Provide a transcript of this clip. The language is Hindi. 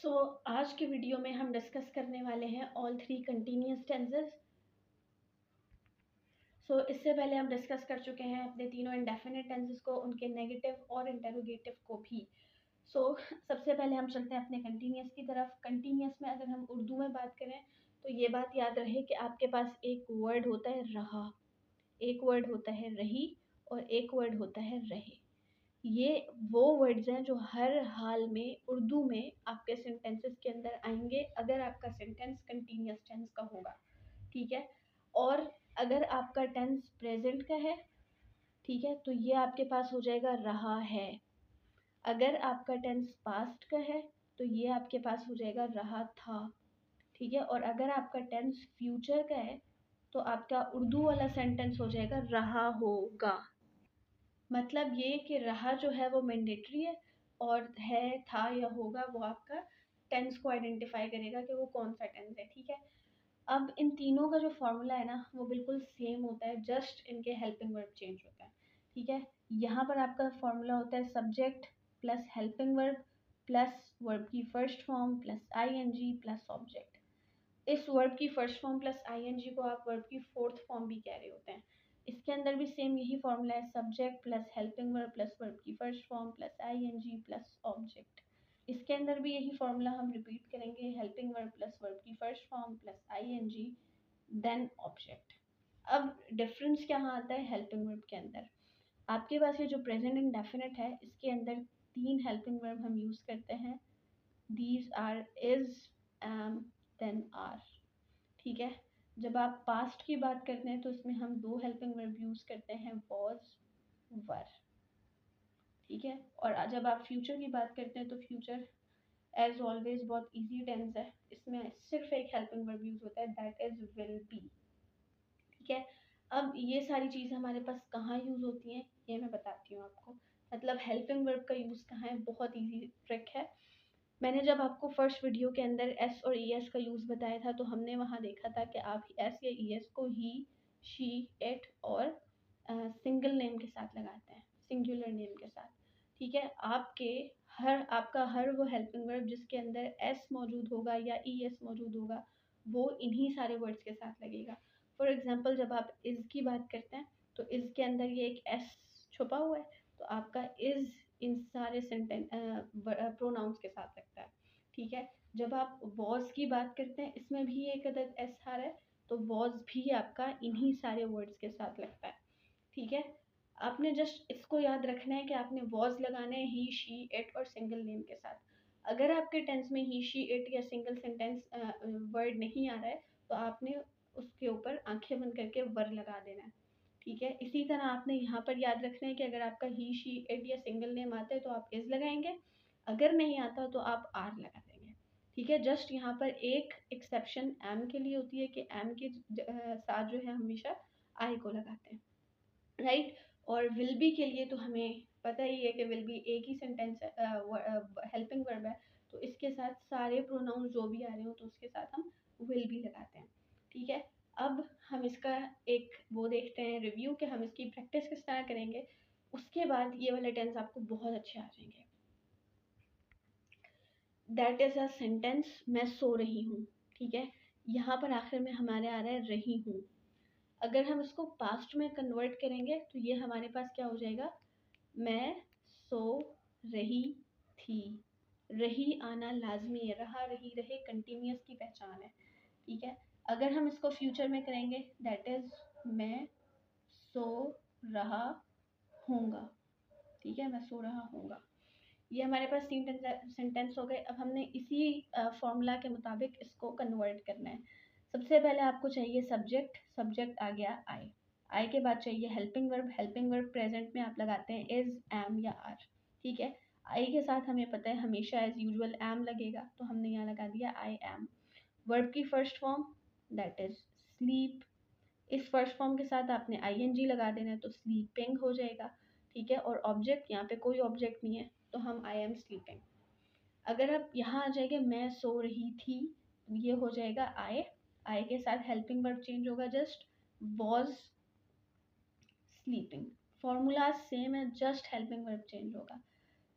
सो आज के वीडियो में हम डिस्कस करने वाले हैं ऑल थ्री कंटिन्यूस टेंसेस। इससे पहले हम डिस्कस कर चुके हैं अपने तीनों इंडेफिनिट टेंसेस को, उनके नेगेटिव और इंटरोगेटिव को भी। सबसे पहले हम चलते हैं अपने कंटिन्यूस की तरफ। कंटिन्यूस में अगर हम उर्दू में बात करें तो ये बात याद रहे कि आपके पास एक वर्ड होता है रहा, एक वर्ड होता है रही और एक वर्ड होता है रहे। ये वो वर्ड्स हैं जो हर हाल में उर्दू में आपके सेंटेंसेस के अंदर आएंगे अगर आपका सेंटेंस कंटिन्यूस टेंस का होगा, ठीक है। और अगर आपका टेंस प्रेजेंट का है, ठीक है, तो ये आपके पास हो जाएगा रहा है। अगर आपका टेंस पास्ट का है तो ये आपके पास हो जाएगा रहा था, ठीक है। और अगर आपका टेंस फ्यूचर का है तो आपका उर्दू वाला सेंटेंस हो जाएगा रहा होगा। मतलब ये कि रहा जो है वो मैंडेटरी है और है, था या होगा वो आपका टेंस को आइडेंटिफाई करेगा कि वो कौन सा टेंस है, ठीक है। अब इन तीनों का जो फॉर्मूला है ना वो बिल्कुल सेम होता है, जस्ट इनके हेल्पिंग वर्ब चेंज होता है, ठीक है। यहाँ पर आपका फॉर्मूला होता है subject plus helping verb plus verb की first form plus ING plus object. इस वर्ब की फर्स्ट फॉर्म प्लस आईएनजी को आप वर्ब की फोर्थ फॉर्म भी कह रहे होते हैं। इसके अंदर भी सेम यही फॉर्मूला है, subject plus helping verb plus verb की first form plus ING plus object. इसके अंदर भी यही फॉर्मूला हम रिपीट करेंगे, हेल्पिंग वर्ब प्लस वर्ब की first form plus ING then object. अब डिफरेंस क्या आता है हेल्पिंग वर्ब के अंदर? आपके पास ये जो प्रेजेंट इंडेफिनिट है इसके अंदर तीन हेल्पिंग वर्ब हम यूज करते हैं, these are is, M, then R, ठीक है। जब आप पास्ट की बात करते हैं तो इसमें हम दो हेल्पिंग वर्ब यूज करते हैं, वॉज, वर, ठीक है। और जब आप फ्यूचर की बात करते हैं तो फ्यूचर एज ऑलवेज बहुत इजी टेंस है, इसमें सिर्फ एक हेल्पिंग वर्ब यूज होता है, दैट इज विल बी, ठीक है। अब ये सारी चीज़ें हमारे पास कहाँ यूज होती हैं ये मैं बताती हूँ आपको। मतलब हेल्पिंग वर्ब का यूज कहाँ है, बहुत इजी ट्रिक है। मैंने जब आपको फर्स्ट वीडियो के अंदर एस और ई एस का यूज़ बताया था तो हमने वहाँ देखा था कि आप एस या ई एस को ही, शी, इट और सिंगल नेम के साथ लगाते हैं, सिंगुलर नेम के साथ, ठीक है। आपका हर वो हेल्पिंग वर्ब जिसके अंदर एस मौजूद होगा या ई एस मौजूद होगा वो इन्हीं सारे वर्ड्स के साथ लगेगा। फॉर एग्जाम्पल जब आप इज़ की बात करते हैं तो इज़ के अंदर ये एक एस छुपा हुआ है तो आपका इज़ इन सारे सेंटेंस प्रोनाउंस के साथ लगता है, ठीक है। जब आप वॉज की बात करते हैं इसमें भी एक अदद एस आ रहा है तो वॉज भी आपका इन्हीं सारे वर्ड्स के साथ लगता है, ठीक है। आपने जस्ट इसको याद रखना है कि आपने वॉज लगाना है ही, शी, इट और सिंगल नेम के साथ। अगर आपके टेंस में ही, शी, इट या सिंगल सेंटेंस वर्ड नहीं आ रहा है तो आपने उसके ऊपर आंखें बंद करके वर लगा देना है, ठीक है। इसी तरह आपने यहाँ पर याद रखना है कि अगर आपका ही, शी, इट या सिंगल नेम आता है तो आप इज लगाएंगे, अगर नहीं आता तो आप आर लगा देंगे, ठीक है। जस्ट यहाँ पर एक एक्सेप्शन एम के लिए होती है कि एम के साथ जो है हमेशा आई को लगाते हैं, राइट। और विल बी के लिए तो हमें पता ही है कि विल बी एक ही सेंटेंस हेल्पिंग वर्ब है तो इसके साथ सारे प्रोनाउन जो भी आ रहे हो तो उसके साथ हम विल बी लगाते हैं, ठीक है। अब हम इसका एक वो देखते हैं रिव्यू कि हम इसकी प्रैक्टिस किस तरह करेंगे, उसके बाद ये वाले टेंस आपको बहुत अच्छे आ जाएंगे। दैट इज अ सेंटेंस, मैं सो रही हूँ, ठीक है। यहाँ पर आखिर में हमारे आ रहा है रही हूँ। अगर हम इसको पास्ट में कन्वर्ट करेंगे तो ये हमारे पास क्या हो जाएगा, मैं सो रही थी। रही आना लाजमी है, रहा, रही, रहे कंटिन्यूस की पहचान है, ठीक है। अगर हम इसको फ्यूचर में करेंगे दैट इज मैं सो रहा हूँगा, ठीक है, मैं सो रहा हूँगा। ये हमारे पास तीन सेंटेंस हो गए। अब हमने इसी फॉर्मूला के मुताबिक इसको कन्वर्ट करना है। सबसे पहले आपको चाहिए सब्जेक्ट, सब्जेक्ट आ गया आई, आई के बाद चाहिए helping verb, helping verb present में आप लगाते हैं इज, एम या आर, ठीक है। आई के साथ हमें पता है हमेशा एज यूजुअल एम लगेगा तो हमने यहाँ लगा दिया आई एम। वर्ब की first form that is sleep, इस फर्स्ट फॉर्म के साथ आपने आईएनजी लगा देना है तो स्लीपिंग हो जाएगा, ठीक है। और ऑब्जेक्ट, यहाँ पे कोई ऑब्जेक्ट नहीं है तो हम आई एम स्लीपिंग। अगर आप यहाँ आ जाएंगे मैं सो रही थी, ये हो जाएगा आई के साथ हेल्पिंग वर्ब चेंज होगा, just was sleeping. Formula same है, जस्ट हेल्पिंग वर्ब चेंज होगा।